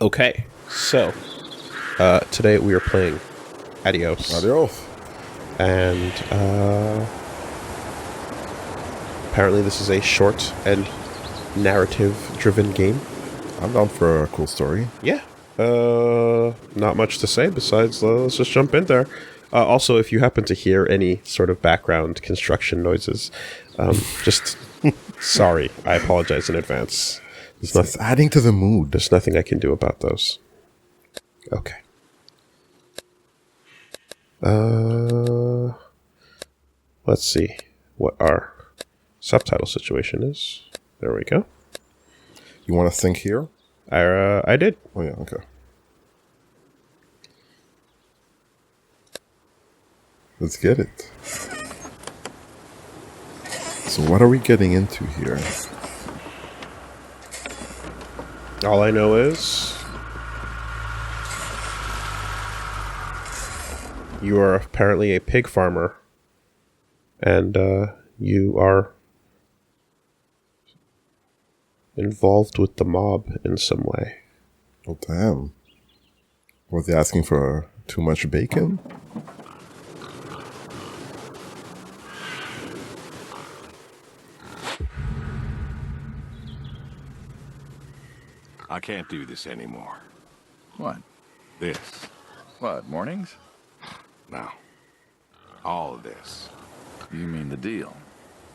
Okay, so today we are playing Adios. Adios. And apparently this is a short and narrative-driven game. I'm down for a cool story. Yeah. Not much to say besides let's just jump in there. Also, if you happen to hear any sort of background construction noises, just sorry. I apologize in advance. It's adding to the mood. There's nothing I can do about those. Okay. Let's see what our subtitle situation is. There we go. You want to sync here? I did. Oh, yeah, okay. Let's get it. So what are we getting into here? All I know is you are apparently a pig farmer, and you are involved with the mob in some way. Oh, damn. Was they asking for too much bacon? I can't do this anymore. What? This. What, mornings? No. All of this. You mean the deal?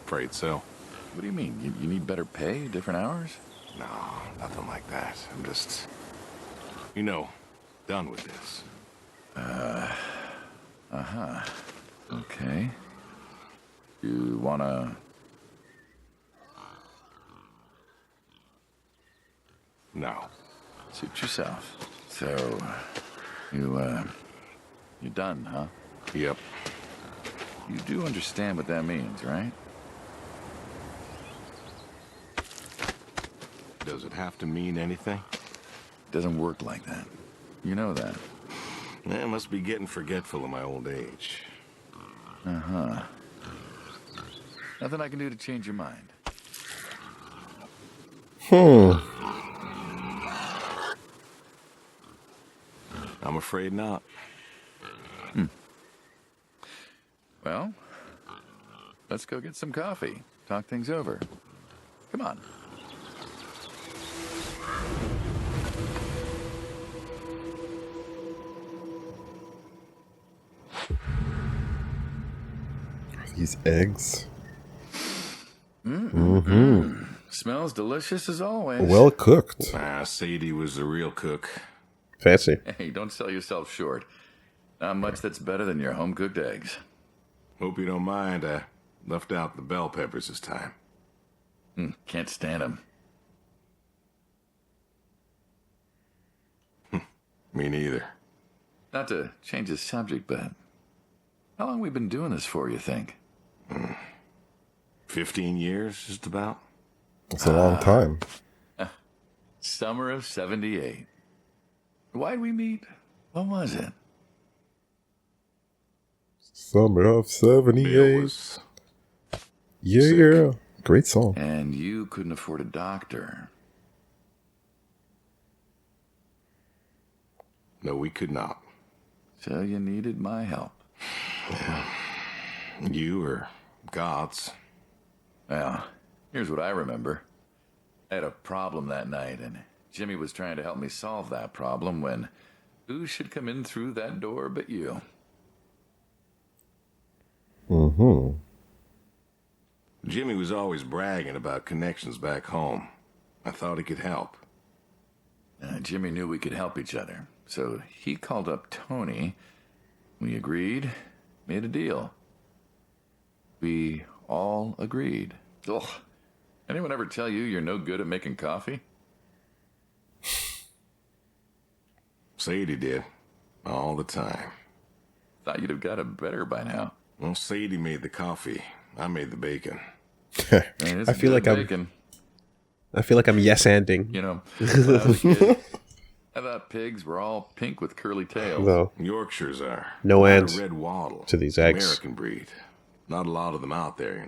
Afraid so. What do you mean? You need better pay, different hours? No, nothing like that. I'm just, done with this. Okay. You wanna... No. Suit yourself. So, you're done, huh? Yep. You do understand what that means, right? Does it have to mean anything? It doesn't work like that. You know that. I must be getting forgetful in my old age. Uh-huh. Nothing I can do to change your mind. I'm afraid not. Well, let's go get some coffee. Talk things over. Come on. These eggs. Smells delicious as always. Well cooked. Sadie was the real cook. Fancy. Hey, don't sell yourself short. Not much that's better than your home-cooked eggs. Hope you don't mind, I left out the bell peppers this time. Can't stand them. Me neither. Not to change the subject, but how long we been doing this for, you think? 15 years, just about. It's a long time. Summer of 78. Why'd we meet? What was it? Summer of Bill 78. was Yeah. Great song. And you couldn't afford a doctor. No, we could not. So you needed my help. You or God's. Well, here's what I remember. I had a problem that night, and Jimmy was trying to help me solve that problem when who should come in through that door but you? Jimmy was always bragging about connections back home. I thought he could help. Jimmy knew we could help each other, so he called up Tony. We agreed, made a deal. We all agreed. Ugh. Anyone ever tell you you're no good at making coffee? Sadie did. All the time. Thought you'd have got it better by now. Well, Sadie made the coffee. I made the bacon. I feel like I'm yes-anding. You know, when I was a kid, I thought pigs were all pink with curly tails. No, Yorkshires are. No Not a ends red wattle. to these eggs. American breed. Not a lot of them out there,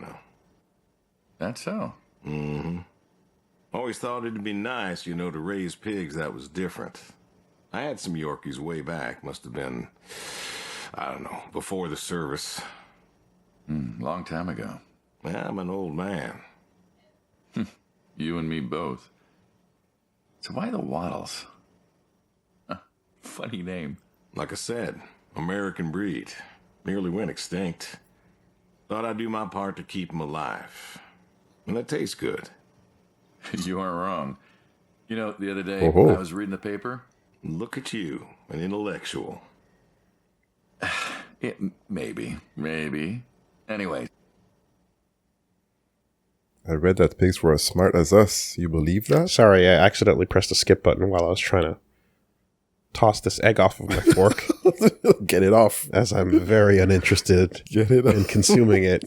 That's so. Always thought it'd be nice, you know, to raise pigs that was different. I had some Yorkies way back. Must have been, I don't know, before the service. Long time ago. Yeah, I'm an old man. You and me both. So why the Waddles? Funny name. Like I said, American breed. Nearly went extinct. Thought I'd do my part to keep them alive. And that tastes good. You aren't wrong. You know, the other day, Oh-ho. I was reading the paper. Look at you, an intellectual. Maybe. Anyway, I read that pigs were as smart as us. You believe that? Sorry, I accidentally pressed the skip button while I was trying to toss this egg off of my fork, Get it off. as I'm very uninterested Get it in off. consuming it.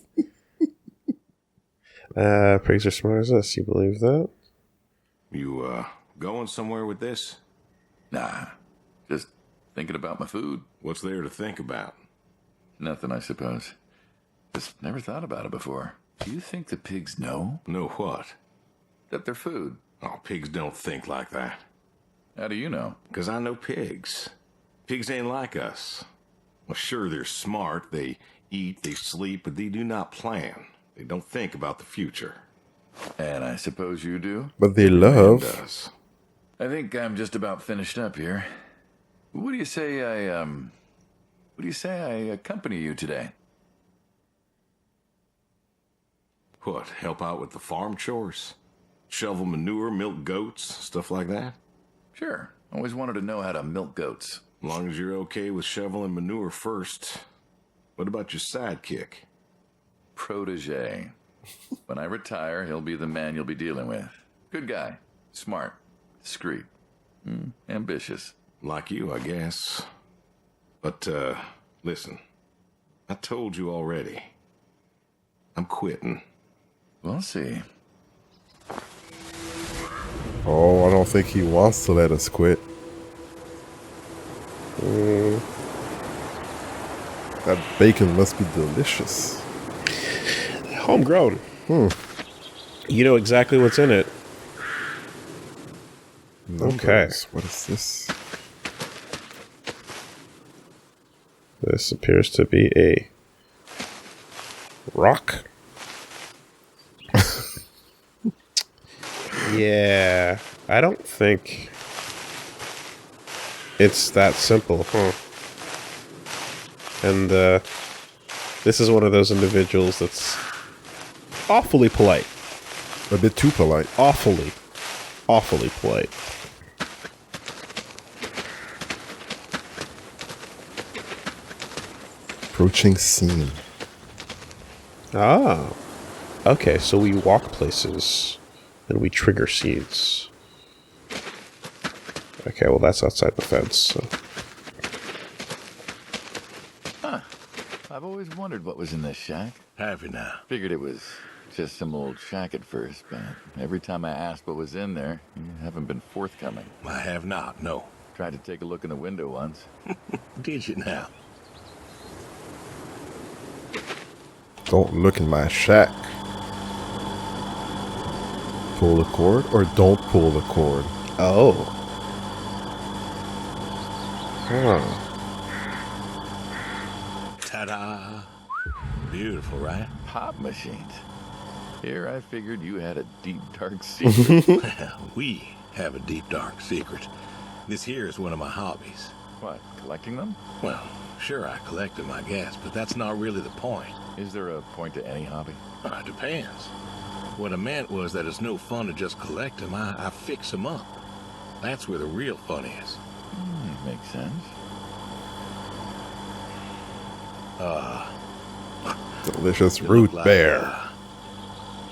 Pigs are smart as us. You believe that? You, going somewhere with this? nah. Just thinking about my food. What's there to think about? Nothing, I suppose. Just never thought about it before. Do you think the pigs know Know what? that they're food? Oh, pigs don't think like that. How do you know? 'Cause I know pigs. Pigs ain't like us. Well, sure, they're smart. They eat, they sleep, but they do not plan. They don't think about the future. And I suppose you do? But they Man love. does. I think I'm just about finished up here. What do you say I accompany you today? What, help out with the farm chores? Shovel manure, milk goats, stuff like that? Sure. Always wanted to know how to milk goats. As long as you're okay with shoveling manure first. What about your sidekick? Protege. When I retire, he'll be the man you'll be dealing with. Good guy. Smart. Discreet. Ambitious. Like you, I guess. But, listen. I told you already. I'm quitting. We'll see. Oh, I don't think he wants to let us quit. That bacon must be delicious. Homegrown. You know exactly what's in it. Numbers. What is this? This appears to be a rock. Yeah, I don't think it's that simple, huh? And this is one of those individuals that's awfully polite. A bit too polite. Awfully polite. Approaching scene. Ah. Okay, so we walk places and we trigger seeds. Okay, well that's outside the fence, so. I've always wondered what was in this shack. Have you now? Figured it was just some old shack at first, but every time I asked what was in there, you haven't been forthcoming. I have not, no. Tried to take a look in the window once. Did you now? Don't look in my shack. Pull the cord or don't pull the cord. Oh. Huh. Ta-da! Beautiful, right? Pop machines. Here I figured you had a deep, dark secret. We have a deep, dark secret. This here is one of my hobbies. What, collecting them? Well, sure, I collect them, I guess, but that's not really the point. Is there a point to any hobby? It depends. What I meant was that it's no fun to just collect them. I fix them up. That's where the real fun is. Makes sense. Delicious You root look like, beer.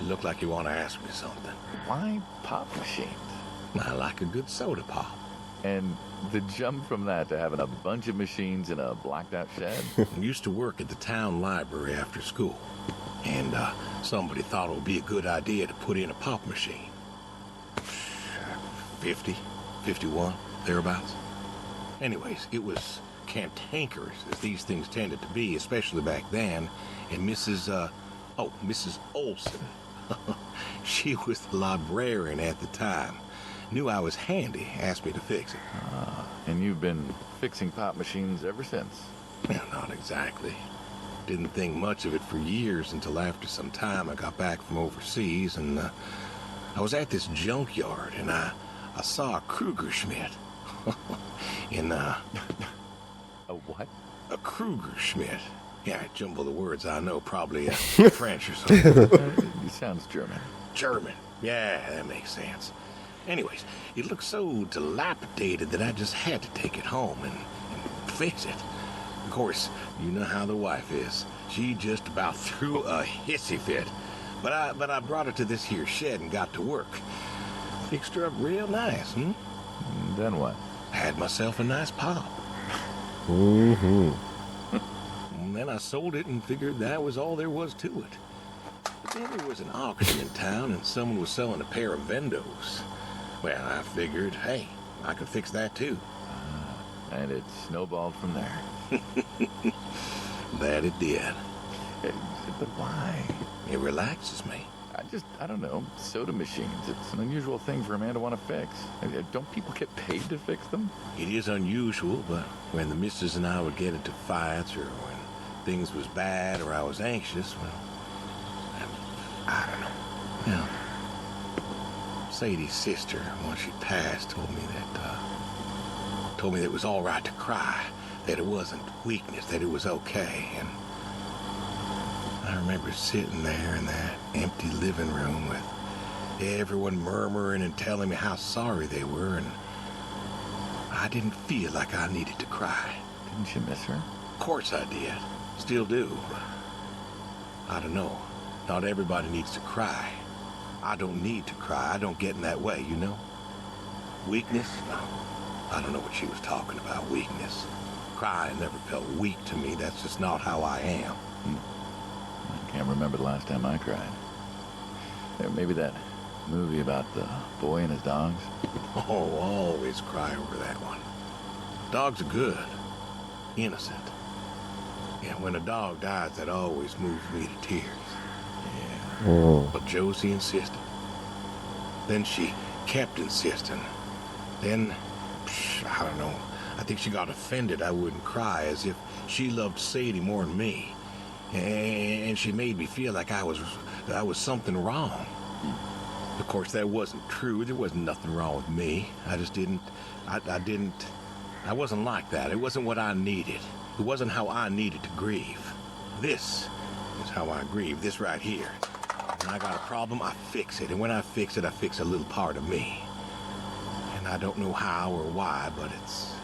You look like you want to ask me something. Why pop machines? I like a good soda pop. And the jump from that to having a bunch of machines in a blacked out shed? I used to work at the town library after school. And somebody thought it would be a good idea to put in a pop machine. 50, 51, thereabouts. Anyways, it was cantankerous, as these things tended to be, especially back then. And Mrs. Olson, She was the librarian at the time. Knew I was handy, asked me to fix it. And you've been fixing pop machines ever since? Well, not exactly. Didn't think much of it for years until after some time I got back from overseas, and I was at this junkyard, and I saw a Kruger Schmidt. A what? A Kruger Schmidt. Yeah, I jumble the words, I know, probably French or something. He sounds German. German. Yeah, that makes sense. Anyways, it looked so dilapidated that I just had to take it home and fix it. Of course, you know how the wife is. She just about threw a hissy fit. But I brought her to this here shed and got to work. Fixed her up real nice, Then what? Had myself a nice pop. Mm-hmm. And then I sold it and figured that was all there was to it. But then there was an auction in town and someone was selling a pair of Vendos. Well, I figured, hey, I could fix that too. And it snowballed from there. That it did. But why? It relaxes me. I don't know, soda machines. It's an unusual thing for a man to want to fix. Don't people get paid to fix them? It is unusual, but when the missus and I would get into fights or when things was bad or I was anxious, well, I don't know. Well, Sadie's sister, once she passed, told me that it was all right to cry, that it wasn't weakness, that it was okay. And I remember sitting there in that empty living room with everyone murmuring and telling me how sorry they were, and I didn't feel like I needed to cry. Didn't you miss her? Of course I did. Still do. I don't know. Not everybody needs to cry. I don't need to cry. I don't get in that way, you know? Weakness? No. I don't know what she was talking about, weakness. Crying never felt weak to me. That's just not how I am. I can't remember the last time I cried. Maybe that movie about the boy and his dogs. Oh, always cry over that one. Dogs are good. Innocent. Yeah, when a dog dies, that always moves me to tears. Yeah. Oh. But Josie insisted. Then she kept insisting. Then, I don't know. I think she got offended I wouldn't cry, as if she loved Sadie more than me. And she made me feel like I was something wrong. Of course, that wasn't true. There wasn't nothing wrong with me. I just didn't, I wasn't like that. It wasn't what I needed. It wasn't how I needed to grieve. This is how I grieve, this right here. When I got a problem, I fix it. And when I fix it, I fix a little part of me. And I don't know how or why, but it's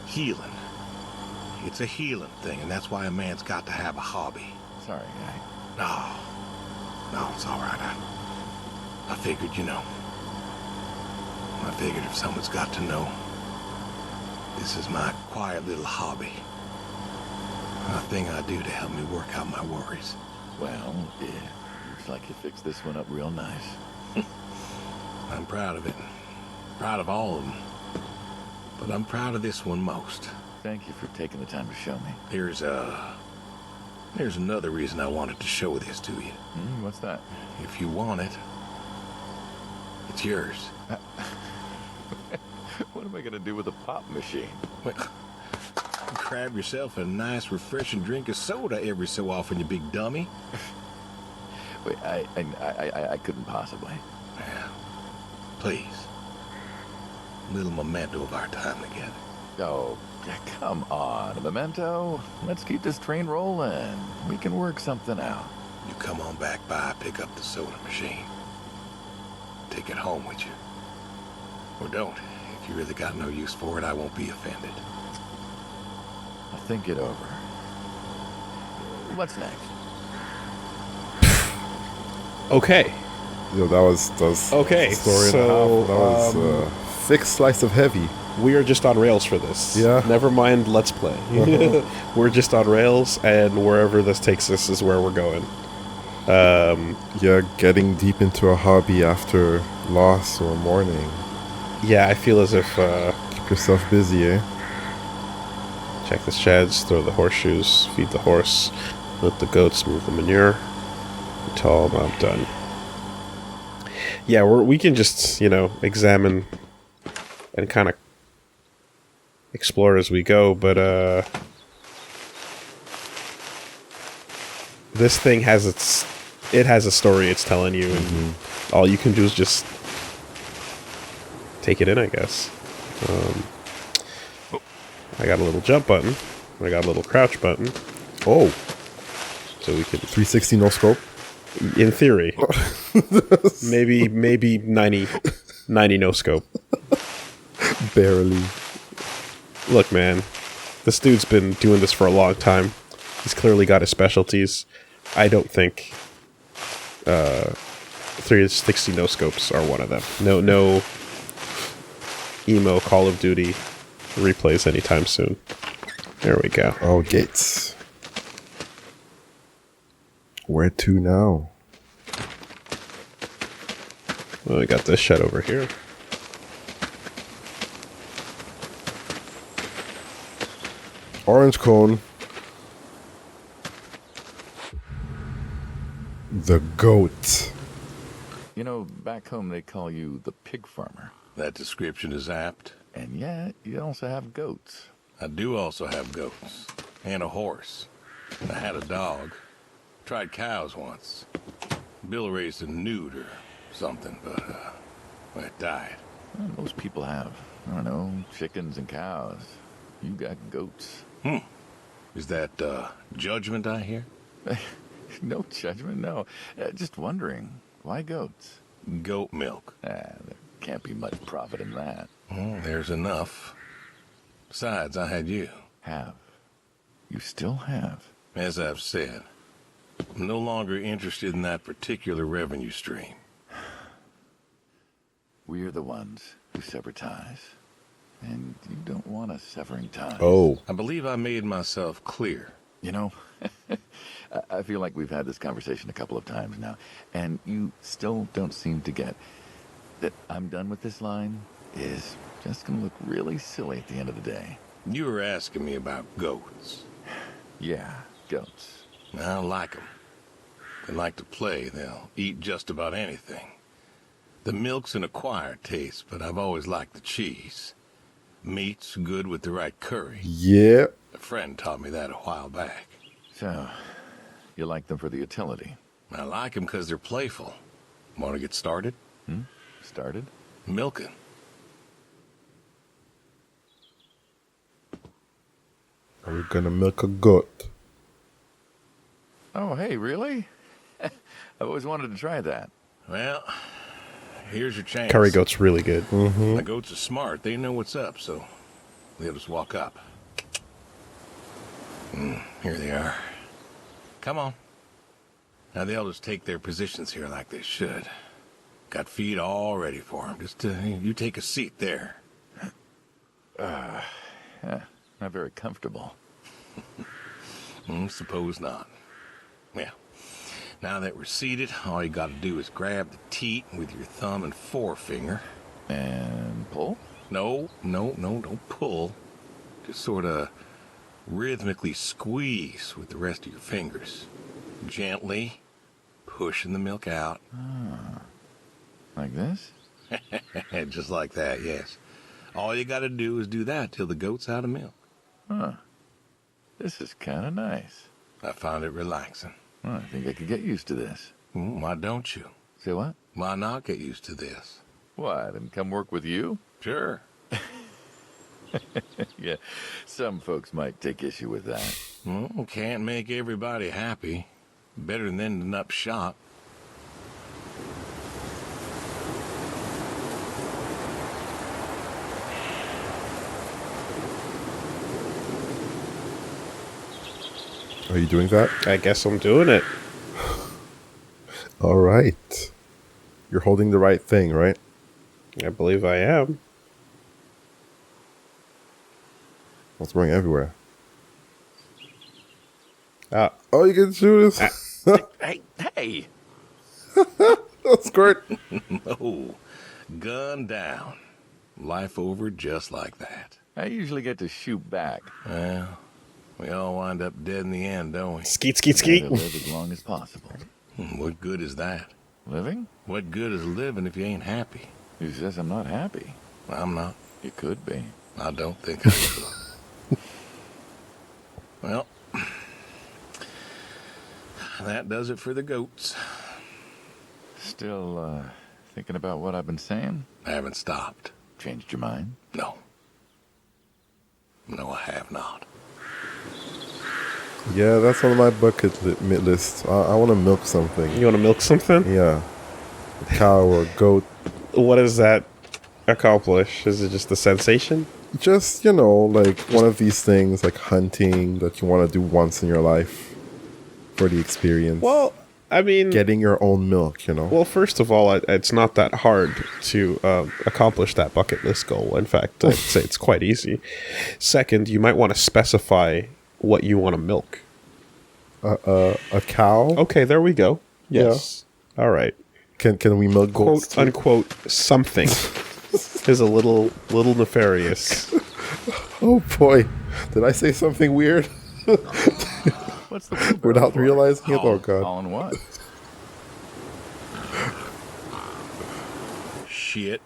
healing. It's a healing thing, and that's why a man's got to have a hobby. Sorry, guy. No, it's all right. I figured, you know. I figured if someone's got to know, this is my quiet little hobby. A thing I do to help me work out my worries. Well, yeah. Looks like you fixed this one up real nice. I'm proud of it. Proud of all of them. But I'm proud of this one most. Thank you for taking the time to show me. There's another reason I wanted to show this to you. What's that? If you want it, it's yours. What am I going to do with a pop machine? Well, grab yourself a nice, refreshing drink of soda every so often, you big dummy. Wait, I couldn't possibly. Yeah. Please. A little memento of our time together. Oh, come on, a memento. Let's keep this train rolling. We can work something out. You come on back by, pick up the soda machine. Take it home with you. Or don't. If you really got no use for it, I won't be offended. I'll think it over. What's next? Okay. Yeah, that was Okay, a story so, and a half. That was thick slice of heavy. We are just on rails for this. Yeah. Never mind, let's play. We're just on rails, and wherever this takes us is where we're going. Yeah, getting deep into a hobby after loss or mourning. Yeah, I feel as if... Keep yourself busy, eh? check the sheds, throw the horseshoes, feed the horse, let the goats move the manure. Until I'm done. Yeah, we can just, examine and kind of explore as we go, but this thing has a story it's telling you, and all you can do is just take it in, I guess. I got a little jump button. I got a little crouch button. Oh, So we can, 360 no scope. in theory, maybe 90 no scope. Barely. Look, man, this dude's been doing this for a long time. He's clearly got his specialties. I don't think 360 no scopes are one of them. No emo Call of Duty replays anytime soon. There we go. Oh, gates. Where to now? Well, we got this shed over here. Orange cone. The goat. You know, back home they call you the pig farmer. That description is apt. And yet, you also have goats. I do also have goats. And a horse. I had a dog. Tried cows once. Bill raised a newt or something, but, well, it died. Well, most people have, I don't know, chickens and cows. You got goats. Is that, judgment I hear? No judgment, no. Just wondering, why goats? Goat milk. There can't be much profit in that. Well, there's enough. Besides, I had you. Have. You still have. As I've said, I'm no longer interested in that particular revenue stream. We're the ones who sever ties. And you don't want us severing ties. Oh. I believe I made myself clear. You know, I feel like we've had this conversation a couple of times now, and you still don't seem to get that I'm done with this line is just going to look really silly at the end of the day. You were asking me about goats. Yeah, goats. I like them. They like to play. They'll eat just about anything. The milk's an acquired taste, but I've always liked the cheese. Meat's good with the right curry. Yeah. A friend taught me that a while back. So, you like them for the utility? I like them because they're playful. Want to get started? Started? Milking. Are we gonna milk a goat? Oh, hey, really? I've always wanted to try that. Well, here's your chance. Curry goat's really good. The goats are smart. They know what's up, so they'll just walk up. Here they are. Come on. Now they'll just take their positions here like they should. Got feed all ready for them. Just you take a seat there. Yeah, not very comfortable. Suppose not. Yeah. Now that we're seated, all you got to do is grab the teat with your thumb and forefinger. And pull? No, don't pull. Just sort of rhythmically squeeze with the rest of your fingers. Gently pushing the milk out. Like this? Just like that, yes. All you got to do is do that till the goat's out of milk. This is kind of nice. I found it relaxing. Well, I think I could get used to this. Why don't you? Say what? Why not get used to this? What, and come work with you? Sure. Yeah, some folks might take issue with that. Well, can't make everybody happy. Better than ending up shot. Are you doing that? I guess I'm doing it. All right. You're holding the right thing, right? I believe I am. It's going everywhere. Ah, Oh, you can shoot this. Hey! That's great. Oh, gun down. Life over just like that. I usually get to shoot back. Well, we all wind up dead in the end, don't we? skeet, skeet, Try skeet. to live as long as possible. What good is that? Living? What good is living if you ain't happy? Who says I'm not happy? I'm not. You could be. I don't think I could. Well, that does it for the goats. Still, thinking about what I've been saying? I haven't stopped. Changed your mind? No. No, I have not. Yeah, that's on my list. I want to milk something. You want to milk something? Yeah. A cow or a goat. What does that accomplish? Is it just the sensation? Just, like one of these things, like hunting that you want to do once in your life for the experience. Well, I mean... Getting your own milk, Well, first of all, it's not that hard to accomplish that bucket list goal. In fact, I'd say it's quite easy. Second, you might want to specify what you want to milk. A cow? Okay, there we go. Yes. Yeah. All right. Can we milk goats Quote, unquote, something is a little nefarious. Oh, boy. Did I say something weird? What's the Without realizing it? Oh, God. All in what? Shit.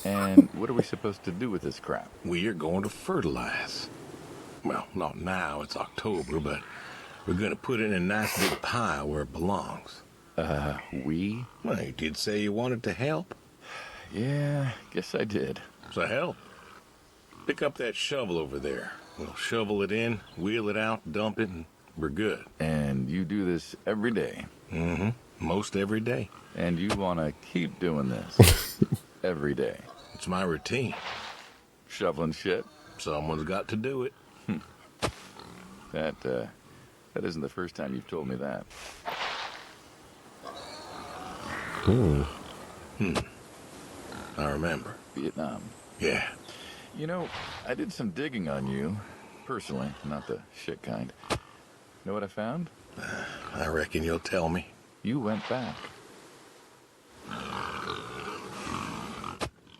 And what are we supposed to do with this crap? We are going to fertilize. Well, not now, it's October, but we're going to put it in a nice big pile where it belongs. We? Well, you did say you wanted to help. Yeah, guess I did. So help. Pick up that shovel over there. We'll shovel it in, wheel it out, dump it, and we're good. And you do this every day? Mm-hmm. Most every day. And you want to keep doing this every day? It's my routine. Shoveling shit? Someone's got to do it. That isn't the first time you've told me that. I remember. Vietnam. Yeah. I did some digging on you, personally, not the shit kind. Know what I found? I reckon you'll tell me. You went back.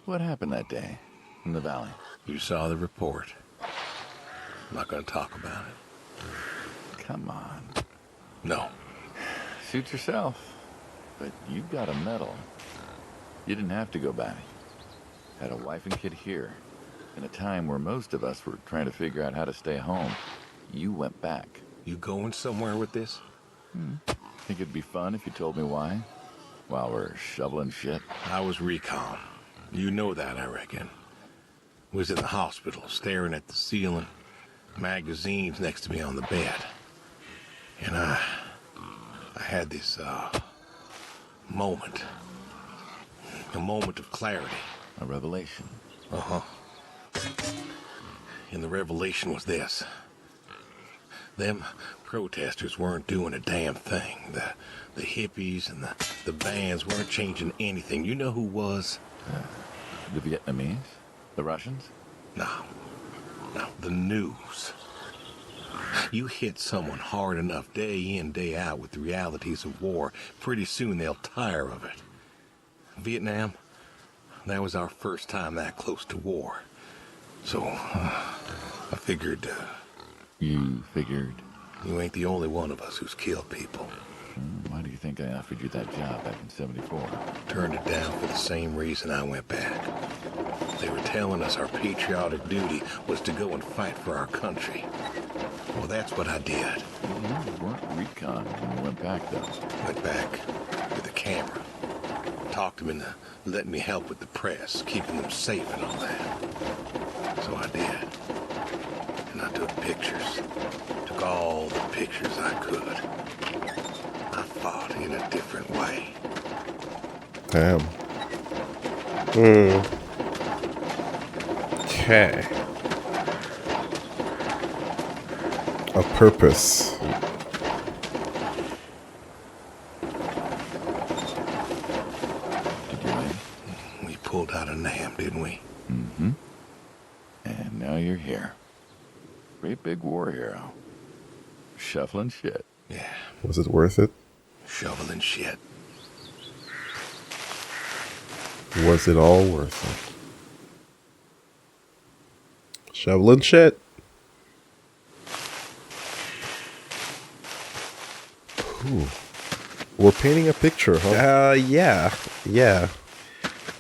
What happened that day in the valley? You saw the report. I'm not going to talk about it. Come on. No. Suit yourself. But you got a medal. You didn't have to go back. Had a wife and kid here. In a time where most of us were trying to figure out how to stay home. You went back. You going somewhere with this? Think it'd be fun if you told me why? While we're shoveling shit? I was recon. You know that, I reckon. Was in the hospital, staring at the ceiling. Magazines next to me on the bed. And I had this, moment. A moment of clarity. A revelation. Uh-huh. And the revelation was this. Them protesters weren't doing a damn thing. The hippies and the bands weren't changing anything. You know who was? The Vietnamese? The Russians? No, the news. You hit someone hard enough day in, day out with the realities of war, pretty soon they'll tire of it. Vietnam, that was our first time that close to war. So, I figured... You figured? You ain't the only one of us who's killed people. Why do you think I offered you that job back in '74? Turned it down for the same reason I went back. They were telling us our patriotic duty was to go and fight for our country. Well, that's what I did. You weren't recon when you went back, though. Went back with a camera. Talked them into letting me help with the press, keeping them safe and all that. So I did. And I took pictures. Took all the pictures I could. I fought in a different way. Damn. Okay. A purpose. Did you win? We pulled out a Nam, didn't we? Mm-hmm. And now you're here. Great big war hero. Shuffling shit. Yeah, Was it worth it? shoveling shit. Was it all worth it? Shoveling shit. Ooh. We're painting a picture, huh? Yeah.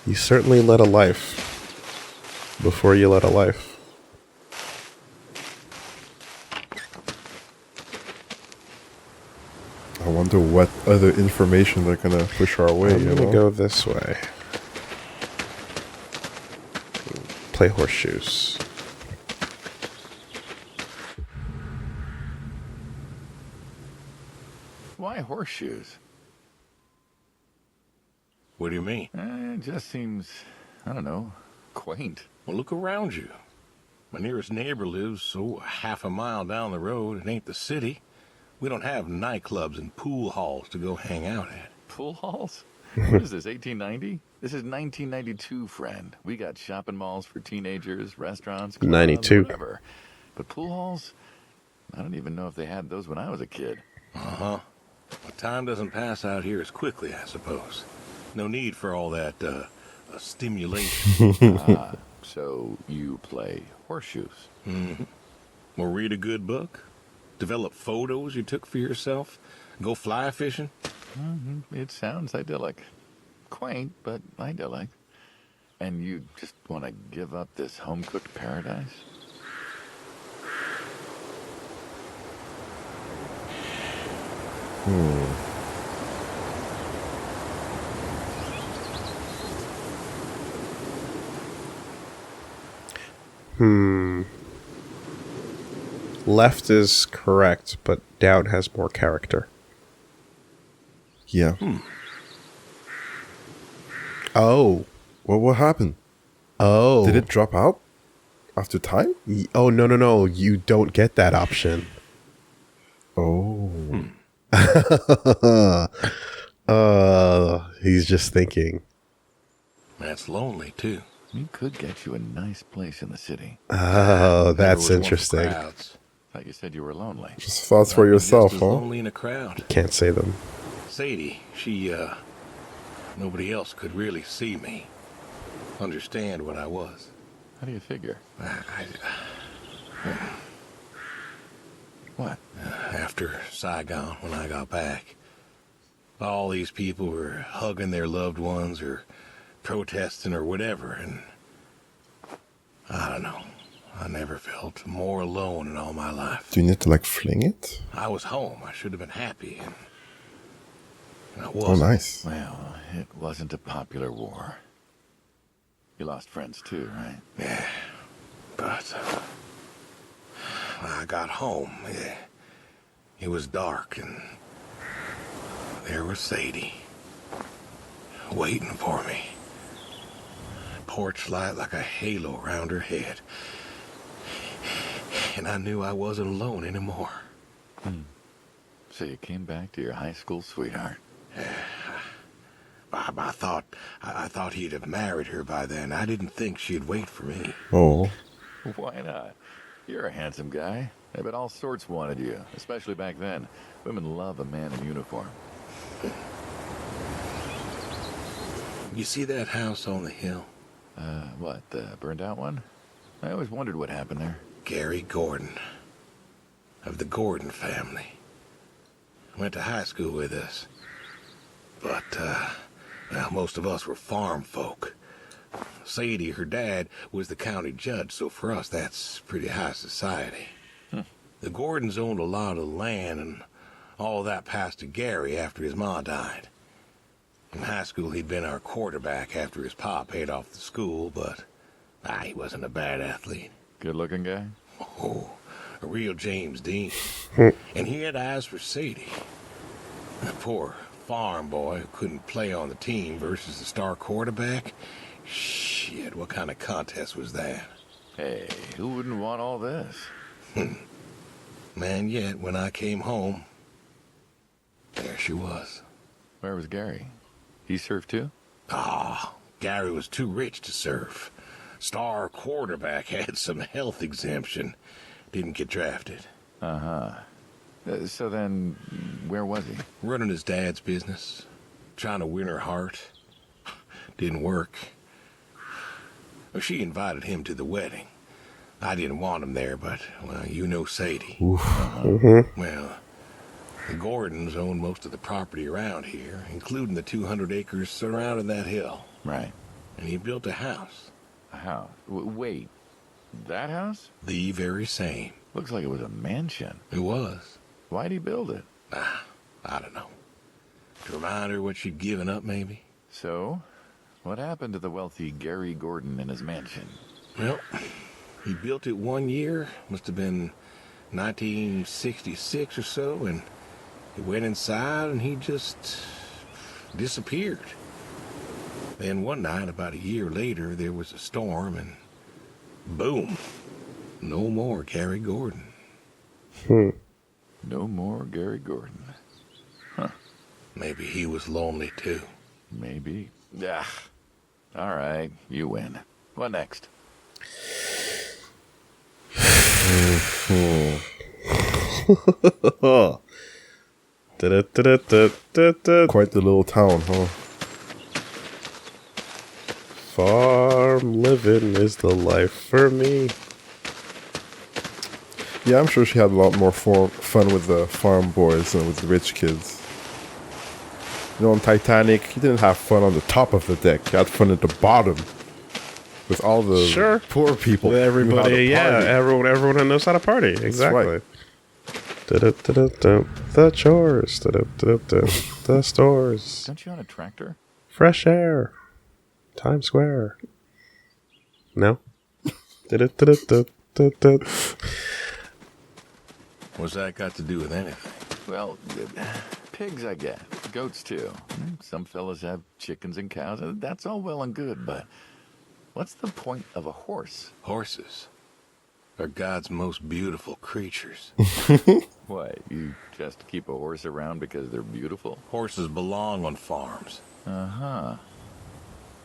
You certainly led a life before you led a life. I wonder what other information they're gonna push our way. I'm gonna go this way. Play horseshoes. Why horseshoes? What do you mean? It just seems, I don't know, quaint. Well, look around you. My nearest neighbor lives, half a mile down the road. It ain't the city. We don't have nightclubs and pool halls to go hang out at. Pool halls? What is this, 1890? This is 1992, friend. We got shopping malls for teenagers, restaurants, clubs, 92. whatever. But pool halls? I don't even know if they had those when I was a kid. Uh-huh. Well, time doesn't pass out here as quickly, I suppose. No need for all that, stimulation. So you play horseshoes. Mm-hmm. Or read a good book? Develop photos you took for yourself? Go fly fishing? It sounds idyllic. Quaint, but idyllic. And you just want to give up this home-cooked paradise? Left is correct, but down has more character. Yeah. Oh. Well, what happened? Oh. Did it drop out after time? Oh, no. You don't get that option. Oh. He's just thinking. That's lonely, too. We could get you a nice place in the city. Oh, Never that's was one for interesting. crowds. Thought you said you were lonely. Just thoughts for I'd be yourself, just as huh? lonely in a crowd. Can't say them. Sadie, nobody else could really see me. Understand what I was. How do you figure? What? After Saigon, when I got back, all these people were hugging their loved ones or protesting or whatever, and I don't know. I never felt more alone in all my life. Do you need to like fling it? I was home. I should have been happy, and I Oh, wasn't. nice. Well, it wasn't a popular war. You lost friends too, right? Yeah, but I got home. It was dark, and there was Sadie waiting for me. Porch light like a halo around her head. And I knew I wasn't alone anymore. So you came back to your high school sweetheart. I thought he'd have married her by then. I didn't think she'd wait for me. Oh. Why not? You're a handsome guy. I bet all sorts wanted you, especially back then. Women love a man in uniform. You see that house on the hill? What, the burned out one? I always wondered what happened there. Gary Gordon, of the Gordon family. Went to high school with us. But, well, most of us were farm folk. Sadie, her dad, was the county judge, so for us that's pretty high society. The Gordons owned a lot of land, and all that passed to Gary after his ma died. In high school, he'd been our quarterback after his pa paid off the school, but he wasn't a bad athlete. Good-looking guy? Oh, a real James Dean. And he had eyes for Sadie. A poor farm boy who couldn't play on the team versus the star quarterback. Shit, what kind of contest was that? Hey, who wouldn't want all this? Man, yet when I came home, there she was. Where was Gary? He surfed too? Gary was too rich to surf. Star quarterback had some health exemption. Didn't get drafted. So then, where was he? Running his dad's business. Trying to win her heart. Didn't work. Well, she invited him to the wedding. I didn't want him there, but, well, you know Sadie. Well, The Gordons own most of the property around here, including the 200 acres surrounding that hill. Right. And he built a house. A house. Wait, that house? The very same. Looks like it was a mansion. It was. Why'd he build it? I don't know. To remind her what she'd given up, maybe? So, what happened to the wealthy Gary Gordon in his mansion? Well, he built it one year, must have been 1966 or so, and he went inside and he just disappeared. Then one night, about a year later, there was a storm and boom, no more Gary Gordon. No more Gary Gordon. Huh. Maybe he was lonely too. Maybe. Ah. All right, you win. What next? Da-da-da-da-da-da. Quite the little town, huh? Farm living is the life for me. Yeah, I'm sure she had a lot more fun with the farm boys than with the rich kids. You know, on Titanic, you didn't have fun on the top of the deck. You had fun at the bottom with all the Sure. poor people. With everybody, who had a party. everyone knows how to party. Exactly. right. Da-da-da-da-da. The chores. Da-da-da-da-da. The stores. Don't you own a tractor? Fresh air. Times Square. No? Da-da-da-da-da-da. What's that got to do with anything? Well, pigs I get. Goats too. Some fellas have chickens and cows. That's all well and good, but what's the point of a horse? Horses are God's most beautiful creatures. What, you just keep a horse around because they're beautiful? Horses belong on farms. Uh-huh.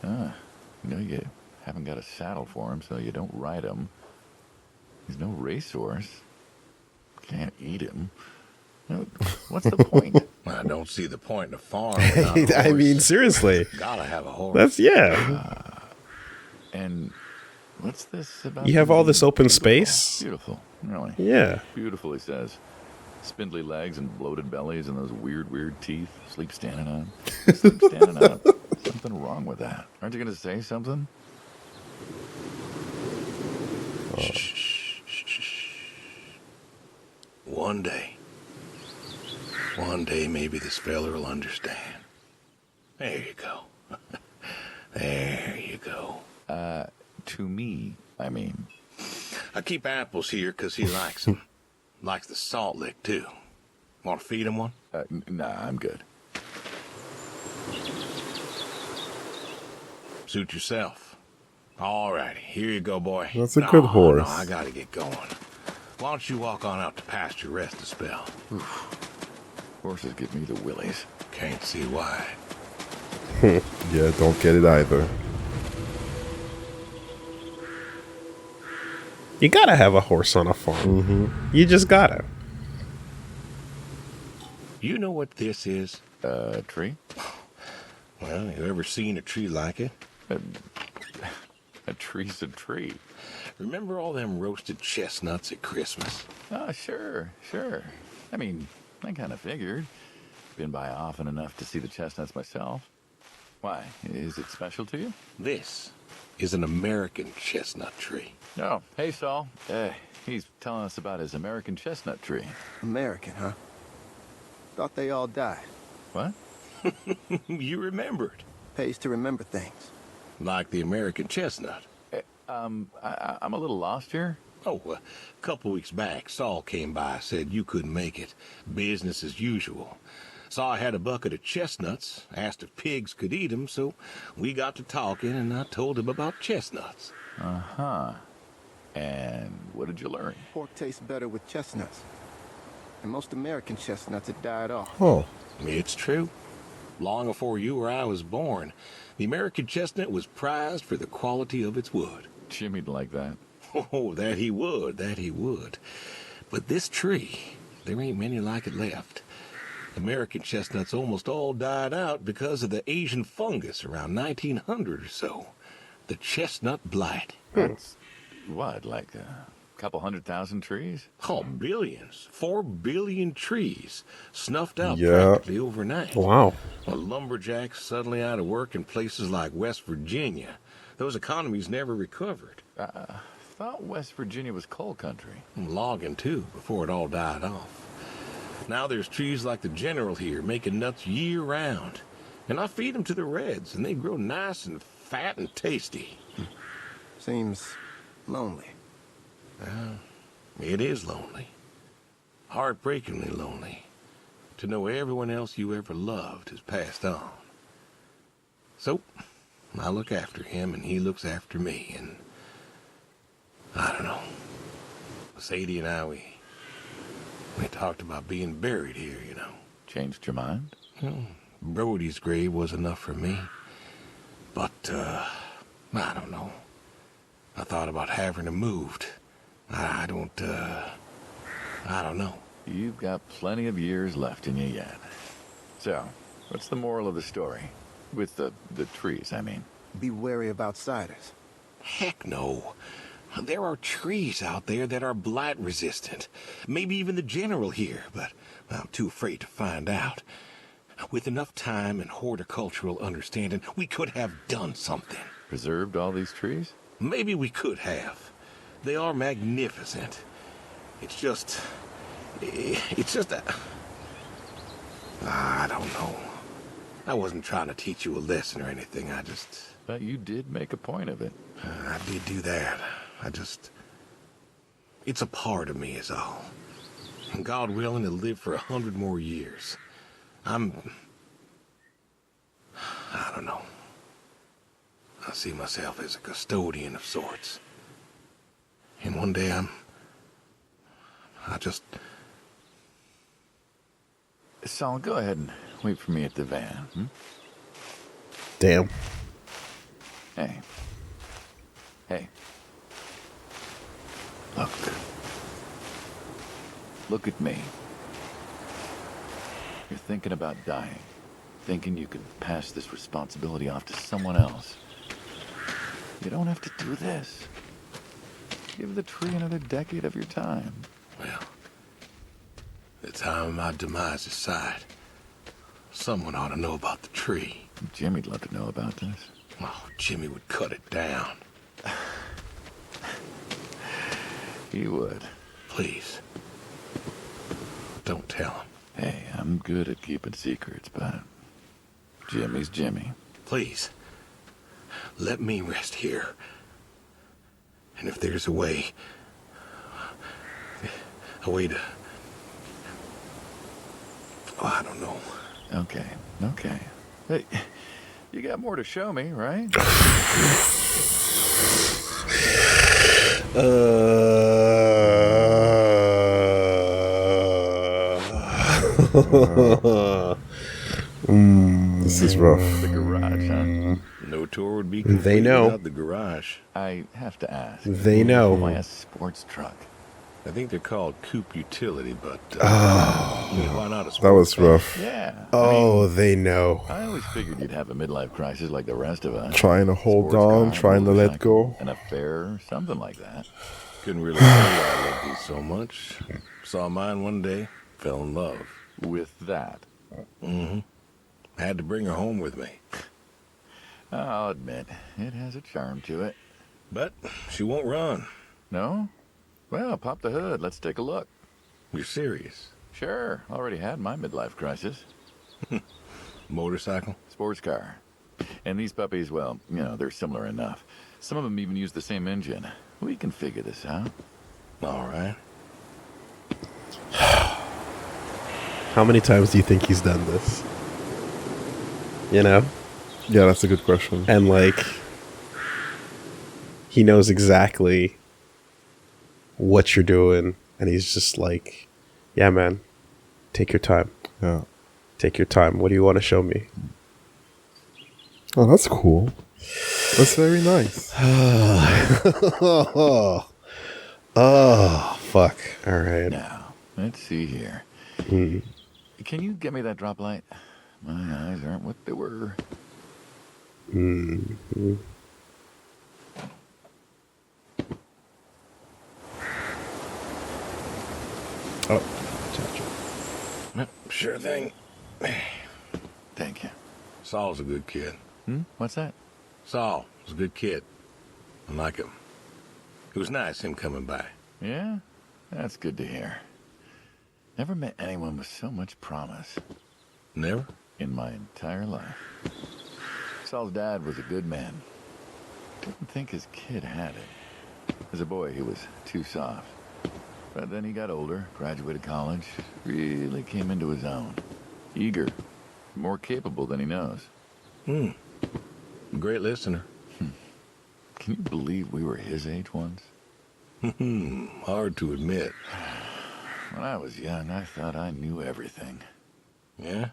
You haven't got a saddle for him, so you don't ride him. He's no racehorse. Can't eat him. What's the point? I don't see the point in a farm without a horse. I mean, seriously. Gotta have a horse. That's, yeah. And what's this about? You have all this open Beautiful. space. Beautiful, really. Yeah. Beautiful, he says. Spindly legs and bloated bellies and those weird teeth. Sleep standing up. Sleep standing up. Something wrong with that. Aren't you going to say something? One day maybe this fella will understand. There you go. There you go. To me, I mean. I keep apples here 'cause he likes them. Likes the salt lick, too. Want to feed him one? Nah, I'm good. Suit yourself. All righty, here you go, boy. That's a good horse. No, I gotta get going. Why don't you walk on out to pasture, rest a spell? Horses give me the willies. Can't see why. Yeah, don't get it either. You gotta have a horse on a farm. You just gotta. You know what this is? Tree? Well, you ever seen a tree like it? A tree's a tree. Remember all them roasted chestnuts at Christmas? Oh, sure. I mean, I kind of figured. Been by often enough to see the chestnuts myself. Why? Is it special to you? This is an American chestnut tree. No. Hey, Saul. He's telling us about his American chestnut tree. American, huh? Thought they all died. What? You remembered. Pays to remember things. Like the American chestnut. I'm a little lost here. Oh, a couple weeks back, Saul came by, said you couldn't make it. Business as usual. Saw I had a bucket of chestnuts, asked if pigs could eat them, so we got to talking, and I told him about chestnuts. Uh-huh. And what did you learn? Pork tastes better with chestnuts. And most American chestnuts had died off. Oh, It's true. Long before you or I was born, the American chestnut was prized for the quality of its wood. Jimmy'd like that. Oh, that he would. But this tree, there ain't many like it left. American chestnuts almost all died out because of the Asian fungus around 1900 or so. The chestnut blight. That's what, like couple 100,000 trees? Oh, billions. 4 billion trees snuffed out Yeah. practically overnight. Wow. Well, lumberjacks suddenly out of work in places like West Virginia. Those economies never recovered. Thought West Virginia was coal country. Logging, too, before it all died off. Now there's trees like the General here making nuts year-round. And I feed them to the Reds, and they grow nice and fat and tasty. Seems lonely. It is lonely. Heartbreakingly lonely. To know everyone else you ever loved has passed on. So, I look after him, and he looks after me, and I don't know. Sadie and I, we talked about being buried here, you know. Changed your mind? Brody's grave was enough for me. But, I don't know. I thought about having him moved. I don't know. You've got plenty of years left in you yet. So, what's the moral of the story? With the trees, I mean. Be wary of outsiders. Heck no. There are trees out there that are blight resistant. Maybe even the General here, but I'm too afraid to find out. With enough time and horticultural understanding, we could have done something. Preserved all these trees? Maybe we could have. They are magnificent. It's just that... I don't know. I wasn't trying to teach you a lesson or anything. But you did make a point of it. I did do that. It's a part of me is all. And God willing, to live for 100 more years. I don't know. I see myself as a custodian of sorts. And one day Saul, go ahead and wait for me at the van. Damn. Hey. Look at me. You're thinking about dying. Thinking you could pass this responsibility off to someone else. You don't have to do this. Give the tree another decade of your time. well, the time of my demise is sight. Someone ought to know about the tree. Jimmy'd love to know about this. Oh, Jimmy would cut it down. He would. Please. Don't tell him. Hey, I'm good at keeping secrets, but Jimmy's Jimmy. Please. Let me rest here. And if there's a way to... Oh, I don't know. Okay. Hey, you got more to show me, right? This is rough. The garage, huh? No tour would be They complete know. without the garage. I have to ask. They know. Why a sports truck? I think they're called coupe utility, but why not a sport That was car? rough. Yeah. Oh, they know. I always figured you'd have a midlife crisis like the rest of us. Trying to hold Sports on, car, trying to let motorcycle, go. An affair, something like that. Couldn't really say I loved these so much. Saw mine one day, fell in love. With that, Had to bring her home with me. I'll admit, it has a charm to it. But she won't run. No? Well, pop the hood. Let's take a look. You're serious? Sure. Already had my midlife crisis. Motorcycle? Sports car. And these puppies, well, they're similar enough. Some of them even use the same engine. We can figure this out. All right. How many times do you think he's done this? You know? Yeah, that's a good question. And he knows exactly what you're doing, and he's just like, yeah, man, take your time. Yeah. Take your time. What do you want to show me? Oh, that's cool. That's very nice. Oh, fuck. All right. Now, let's see here. Can you get me that drop light? My eyes aren't what they were. Oh, gotcha. Yep, sure thing. Thank you. Saul's a good kid. What's that? Saul was a good kid. I like him. It was nice him coming by. Yeah? That's good to hear. Never met anyone with so much promise Never? in my entire life. Saul's dad was a good man. Didn't think his kid had it. As a boy, he was too soft. But then he got older, graduated college, really came into his own. Eager, more capable than he knows. Great listener. Can you believe we were his age once? Hard to admit. When I was young, I thought I knew everything. Yeah?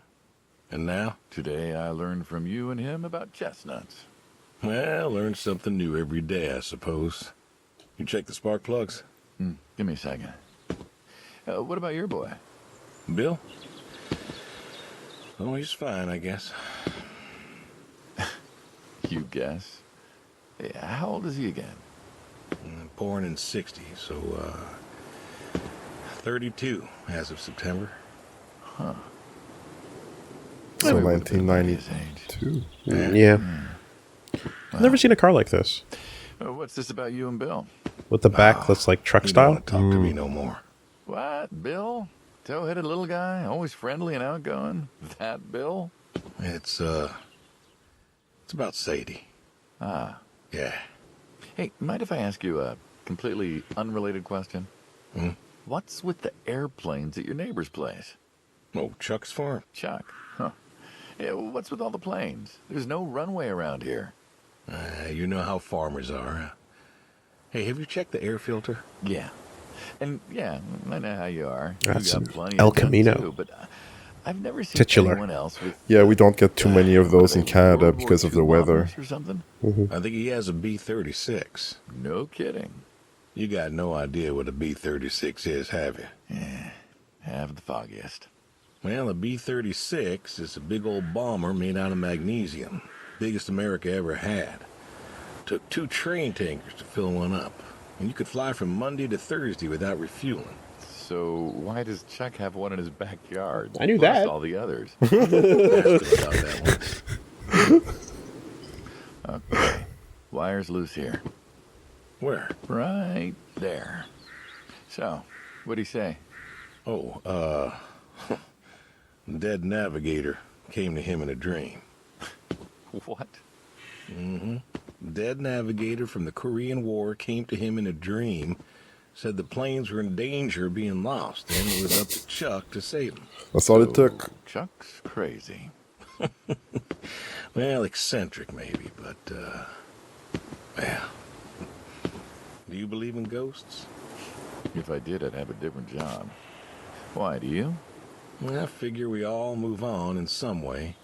And now? Today, I learned from you and him about chestnuts. Well, learn something new every day, I suppose. You check the spark plugs? Give me a second. What about your boy? Bill? Oh, he's fine, I guess. You guess. How old is he again? Born in 60, so, 32 as of September. So We would've been about his age. 1992. Yeah. I've never seen a car like this. What's this about you and Bill? With the back that's like truck You don't style. want to talk to me no more. What, Bill? Tow-headed little guy, always friendly and outgoing? That Bill? It's about Sadie. Ah. Yeah. Hey, mind if I ask you a completely unrelated question? What's with the airplanes at your neighbor's place? Oh, Chuck's farm. Chuck, huh? Yeah, what's with all the planes? There's no runway around here. You know how farmers are. Hey, have you checked the air filter? Yeah. And yeah, I know how you are. That's You an got plenty El of guns, Camino. too, but I've never seen Titular. anyone else with... Yeah, we don't get too many of what are those in they, Canada World War because of II the weather. bombers or something? I think he has a B-36. No kidding. You got no idea what a B-36 is, have you? Have the foggiest. Well, a B-36 is a big old bomber made out of magnesium. Biggest America ever had. Took 2 train tankers to fill one up. And you could fly from Monday to Thursday without refueling. So why does Chuck have one in his backyard? I knew Plus that. all the others. Asked him about that once. Okay. Wires loose here. Where? Right there. So, what'd he say? Oh, dead navigator came to him in a dream. What? Dead navigator from the Korean War came to him in a dream, said the planes were in danger of being lost, and it was up to Chuck to save them. That's all it took. Chuck's crazy. Well, eccentric maybe, but, well. Do you believe in ghosts? If I did, I'd have a different job. Why, do you? Well, I figure we all move on in some way.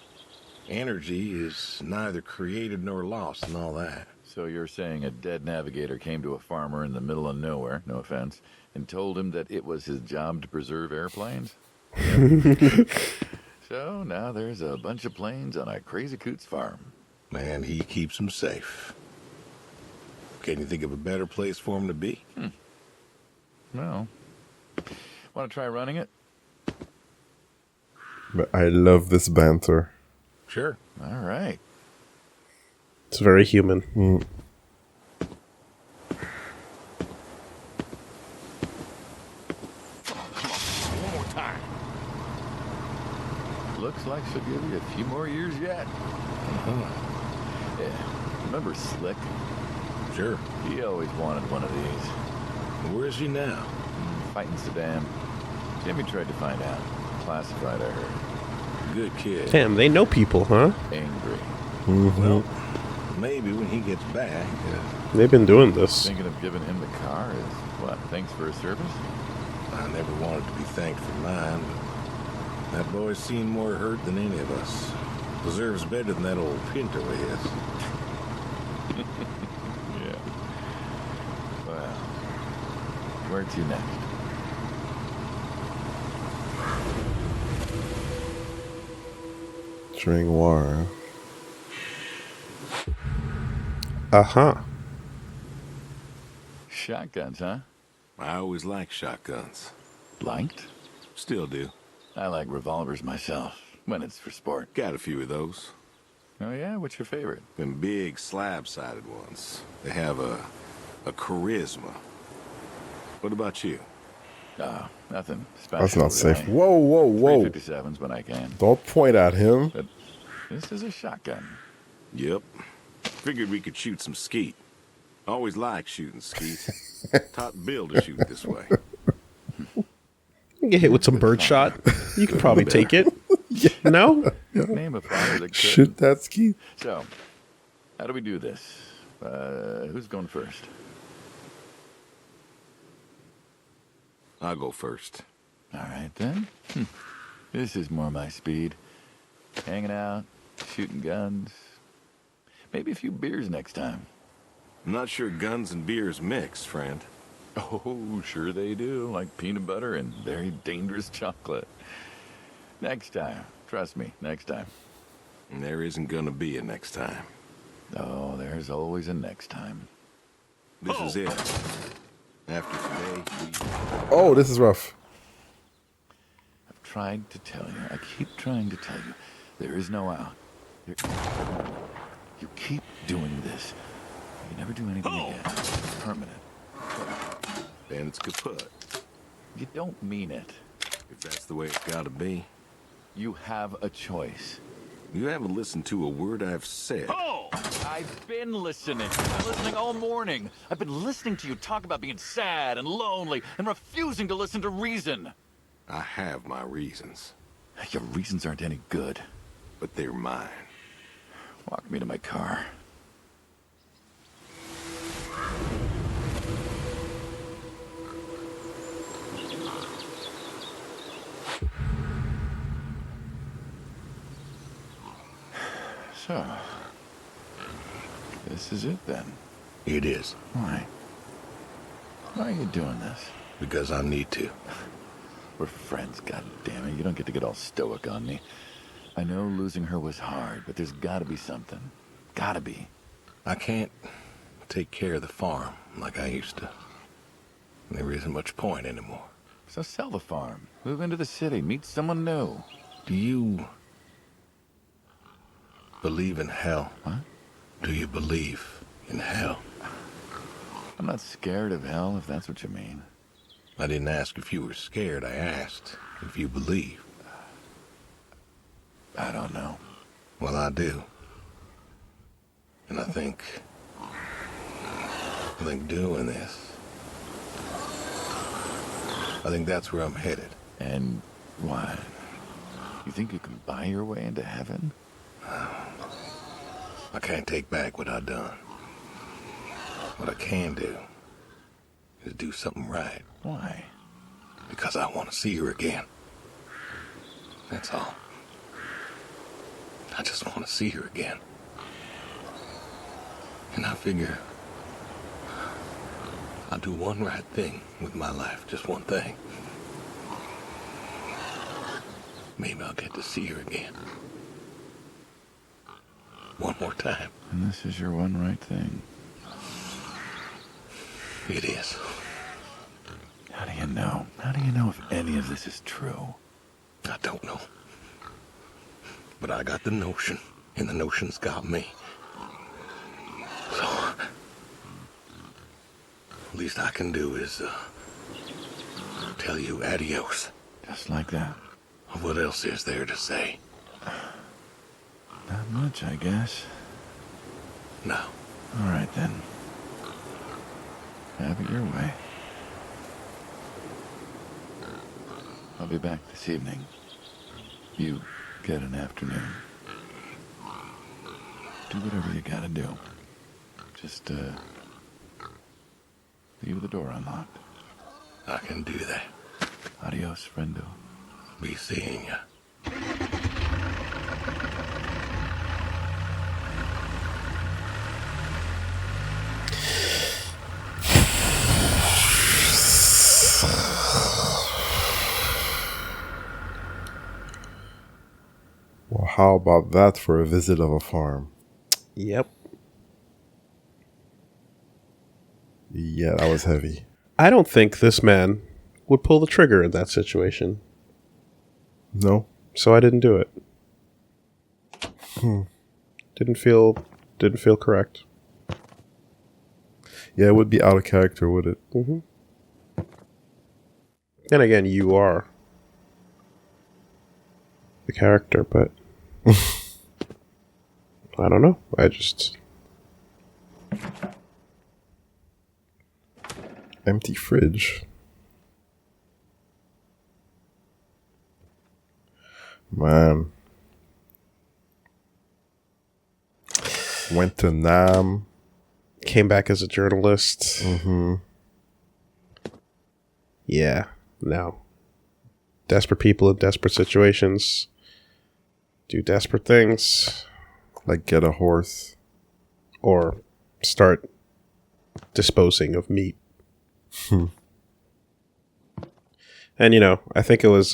Energy is neither created nor lost and all that. So you're saying a dead navigator came to a farmer in the middle of nowhere, no offense, and told him that it was his job to preserve airplanes? So now there's a bunch of planes on a crazy coot's farm. And he keeps them safe. Can you think of a better place for him to be? Well, want to try running it? But I love this banter. Sure. All right. It's very human. One more time. Looks like she'll give you a few more years yet. Yeah. Remember Slick? Sure. He always wanted one of these. Where is he now? Fighting Saddam. Jimmy tried to find out. Classified, I heard. Good kid. Damn, they know people, huh? Angry. Well, maybe when he gets back. They've been doing this. Thinking of giving him the car is, what, thanks for his service? I never wanted to be thanked for mine, but that boy's seen more hurt than any of us. Deserves better than that old Pinto of his. Yeah. Well, where to next? During war. Uh-huh. Shotguns, huh? I always liked shotguns. Liked? Still do. I like revolvers myself, when it's for sport. Got a few of those. Oh yeah? What's your favorite? Them big slab-sided ones. They have a charisma. What about you? Nothing special. That's not safe. really. Whoa, whoa, whoa. 357s when I can. Don't point at him. But this is a shotgun. Yep. Figured we could shoot some skeet. Always liked shooting skeet. Taught Bill to shoot this way. You get hit with some birdshot. You can probably take it. No? Name a father that could. Shoot that ski. So, how do we do this? Who's going first? I'll go first. All right, then. This is more my speed. Hanging out, shooting guns. Maybe a few beers next time. I'm not sure guns and beers mix, friend. Oh, sure they do. Like peanut butter and very dangerous chocolate. Next time. Trust me, next time. And there isn't gonna be a next time. Oh, there's always a next time. This is it. After today, Oh, this is rough. I've tried to tell you. I keep trying to tell you. There is no out. You keep doing this. You never do anything again. It's permanent. then it's kaput. You don't mean it. If that's the way it's gotta be. You have a choice. You haven't listened to a word I've said. Oh! I've been listening. I've been listening all morning. I've been listening to you talk about being sad and lonely and refusing to listen to reason. I have my reasons, Your reasons aren't any good. but they're mine. Walk me to my car. So, this is it then. It is. Why? Why are you doing this? Because I need to. We're friends, goddammit. You don't get to get all stoic on me. I know losing her was hard, but there's gotta be something. Gotta be. I can't take care of the farm like I used to. There isn't much point anymore. So sell the farm. Move into the city. Meet someone new. Do you believe in hell? What? Do you believe in hell? I'm not scared of hell, if that's what you mean. I didn't ask if you were scared. I asked if you believe. I don't know. Well, I do. And I think doing this, I think that's where I'm headed. And why? You think you can buy your way into heaven? I can't take back what I've done. What I can do is do something right. Why? Because I want to see her again. That's all. I just want to see her again. And I figure I'll do one right thing with my life. Just one thing. Maybe I'll get to see her again. One more time. And this is your one right thing. It is. How do you know? How do you know if any of this is true? I don't know. But I got the notion, and the notion's got me. So, least I can do is tell you adios. Just like that. What else is there to say? Not much, I guess. No. All right, then. Have it your way. I'll be back this evening. You get an afternoon. Do whatever you gotta do. Just, leave the door unlocked. I can do that. Adios, friendo. Be seeing ya. Well, how about that for a visit of a farm? Yep. Yeah, that was heavy. I don't think this man would pull the trigger in that situation. No. So I didn't do it. Didn't feel correct. Yeah, it would be out of character, would it? Mm-hmm. And again, you are the character, but I don't know. I just Empty fridge. Man. Went to Nam. came back as a journalist. Mm-hmm. Yeah, no. Desperate people in desperate situations do desperate things. Like get a horse. Or start disposing of meat. And, you know, I think it was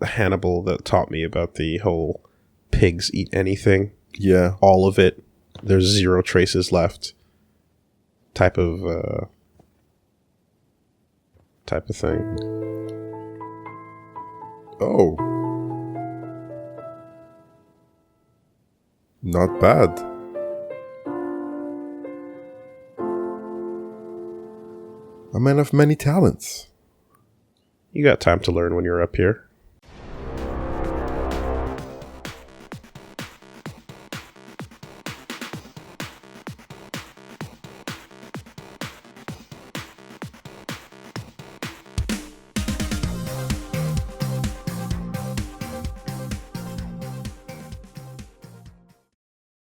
Hannibal that taught me about the whole pigs eat anything. Yeah. All of it. There's 0 traces left. Type of thing. Oh. Not bad. A man of many talents. You got time to learn when you're up here.